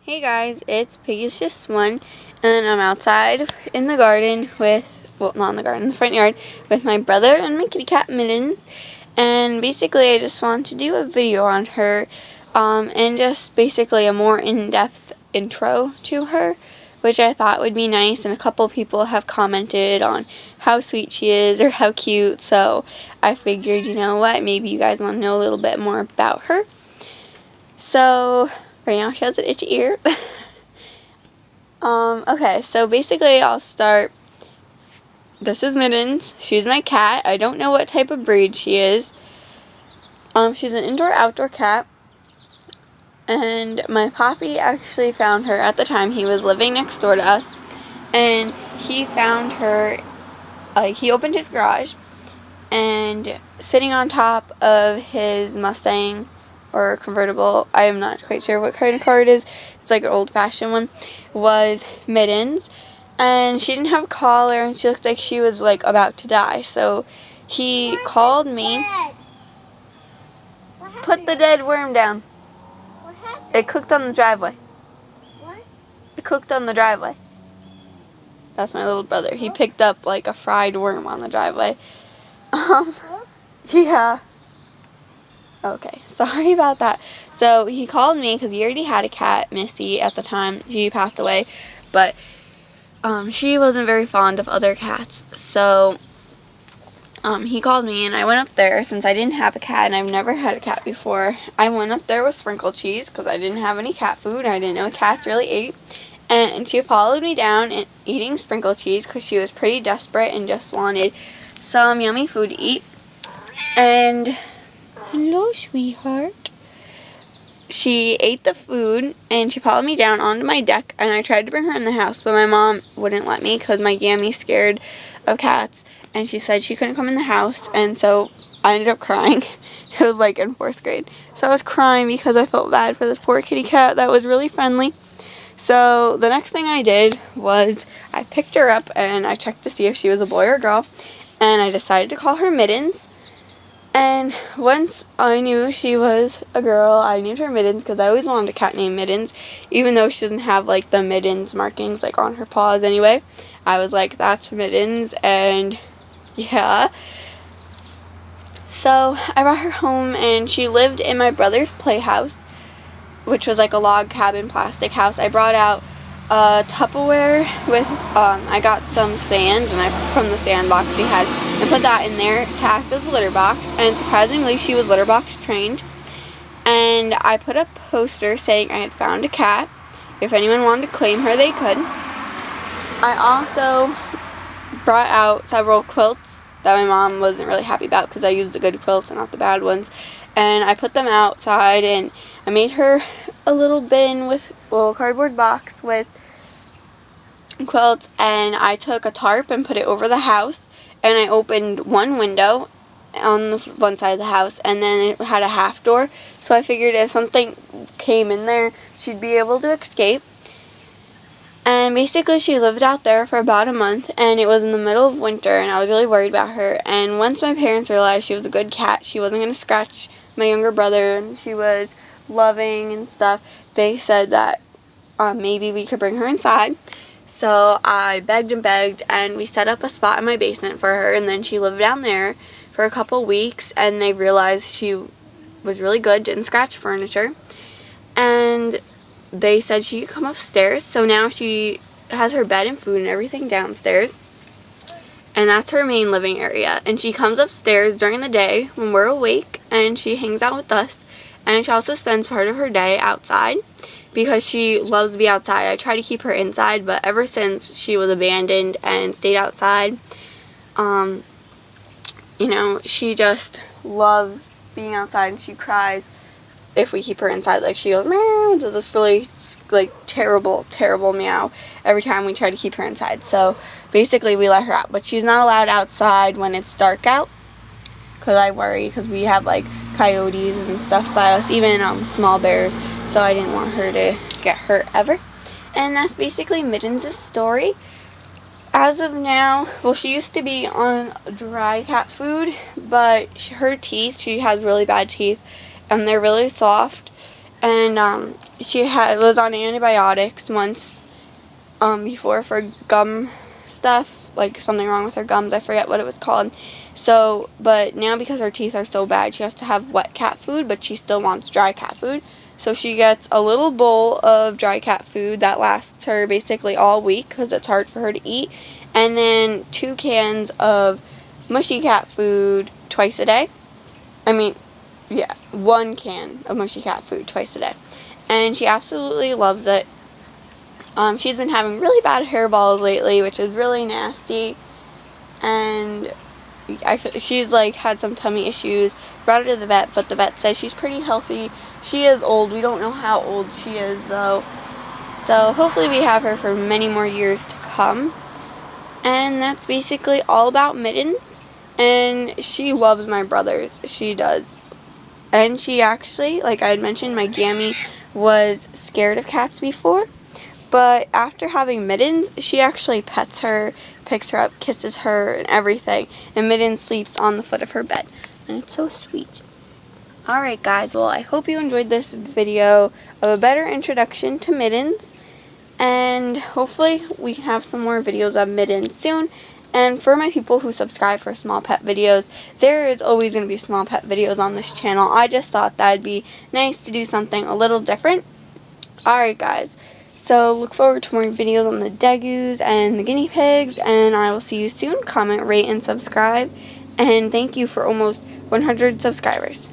Hey guys, it's Piggy's Just One, and I'm outside in the garden not in the garden, in the front yard, with my brother and my kitty cat Mittens, and basically I just want to do a video on her, and just basically a more in-depth intro to her, which I thought would be nice, and a couple people have commented on how sweet she is, or how cute, so I figured, you know what, maybe you guys want to know a little bit more about her. So right now she has an itchy ear. Okay, so basically I'll start. This is Mittens. She's my cat. I don't know what type of breed she is. She's an indoor-outdoor cat. And my papi actually found her at the time. He was living next door to us. And he found her, he opened his garage. And sitting on top of his Mustang or convertible, I am not quite sure what kind of car it is, it's like an old-fashioned one, was Mittens, and she didn't have a collar, and she looked like she was like about to die, so he called me. Put the dead worm down. What happened? It cooked on the driveway. What? It cooked on the driveway. That's my little brother. He picked up like a fried worm on the driveway. Yeah. Okay, sorry about that. So he called me because he already had a cat, Missy, at the time. She passed away, but she wasn't very fond of other cats. So he called me, and I went up there since I didn't have a cat, and I've never had a cat before. I went up there with sprinkle cheese because I didn't have any cat food. I didn't know cats really ate. And she followed me down and eating sprinkle cheese because she was pretty desperate and just wanted some yummy food to eat. And hello, sweetheart. She ate the food, and she followed me down onto my deck, and I tried to bring her in the house, but my mom wouldn't let me because my Gammy's scared of cats, and she said she couldn't come in the house, and so I ended up crying. It was like in 4th grade. So I was crying because I felt bad for this poor kitty cat that was really friendly. So the next thing I did was I picked her up, and I checked to see if she was a boy or a girl, and I decided to call her Mittens. And once I knew she was a girl, I named her Mittens because I always wanted a cat named Mittens, even though she doesn't have like the mittens markings like on her paws anyway. I was like, that's Mittens, and yeah. So I brought her home, and she lived in my brother's playhouse, which was like a log cabin plastic house. I brought out a Tupperware with, I got some sand, and from the sandbox he had, and put that in there to act as a litter box, and surprisingly she was litter box trained. And I put a poster saying I had found a cat. If anyone wanted to claim her, they could. I also brought out several quilts that my mom wasn't really happy about because I used the good quilts and not the bad ones, and I put them outside, and I made her a little bin with a little cardboard box with quilts, and I took a tarp and put it over the house, and I opened one window on the one side of the house, and then it had a half door, so I figured if something came in there, she'd be able to escape. And basically she lived out there for about a month, and it was in the middle of winter, and I was really worried about her. And once my parents realized she was a good cat, she wasn't going to scratch my younger brother, and she was loving and stuff, they said that maybe we could bring her inside. So I begged and begged, and we set up a spot in my basement for her, and then she lived down there for a couple weeks, and they realized she was really good, didn't scratch furniture, and they said she could come upstairs. So now she has her bed and food and everything downstairs, and that's her main living area. And she comes upstairs during the day when we're awake, and she hangs out with us, and she also spends part of her day outside because she loves to be outside. I try to keep her inside, but ever since she was abandoned and stayed outside, you know, she just loves being outside, and she cries if we keep her inside. Like, she goes meow, does this really like terrible meow every time we try to keep her inside. So basically we let her out, but she's not allowed outside when it's dark out because I worry, because we have like coyotes and stuff by us, even small bears, so I didn't want her to get hurt ever. And that's basically Mittens' story. As of now, well, she used to be on dry cat food, but her teeth, she has really bad teeth, and they're really soft, and was on antibiotics once before for gum stuff, like something wrong with her gums. I forget what it was called. So, but now because her teeth are so bad, she has to have wet cat food, but she still wants dry cat food. So she gets a little bowl of dry cat food that lasts her basically all week because it's hard for her to eat. And then 2 cans of mushy cat food twice a day. I mean, yeah, 1 can of mushy cat food twice a day. And she absolutely loves it. She's been having really bad hairballs lately, which is really nasty. And she's like had some tummy issues. Brought her to the vet, but the vet says she's pretty healthy. She is old. We don't know how old she is though. So hopefully we have her for many more years to come. And that's basically all about Mittens. And she loves my brothers. She does. And she actually, like I had mentioned, my Gammy was scared of cats before. But after having Mittens, she actually pets her, picks her up, kisses her, and everything. And Mittens sleeps on the foot of her bed. And it's so sweet. Alright guys, well I hope you enjoyed this video of a better introduction to Mittens. And hopefully we can have some more videos of Mittens soon. And for my people who subscribe for small pet videos, there is always going to be small pet videos on this channel. I just thought that would be nice to do something a little different. Alright guys, so look forward to more videos on the Degus and the guinea pigs, and I will see you soon. Comment, rate, and subscribe. And thank you for almost 100 subscribers.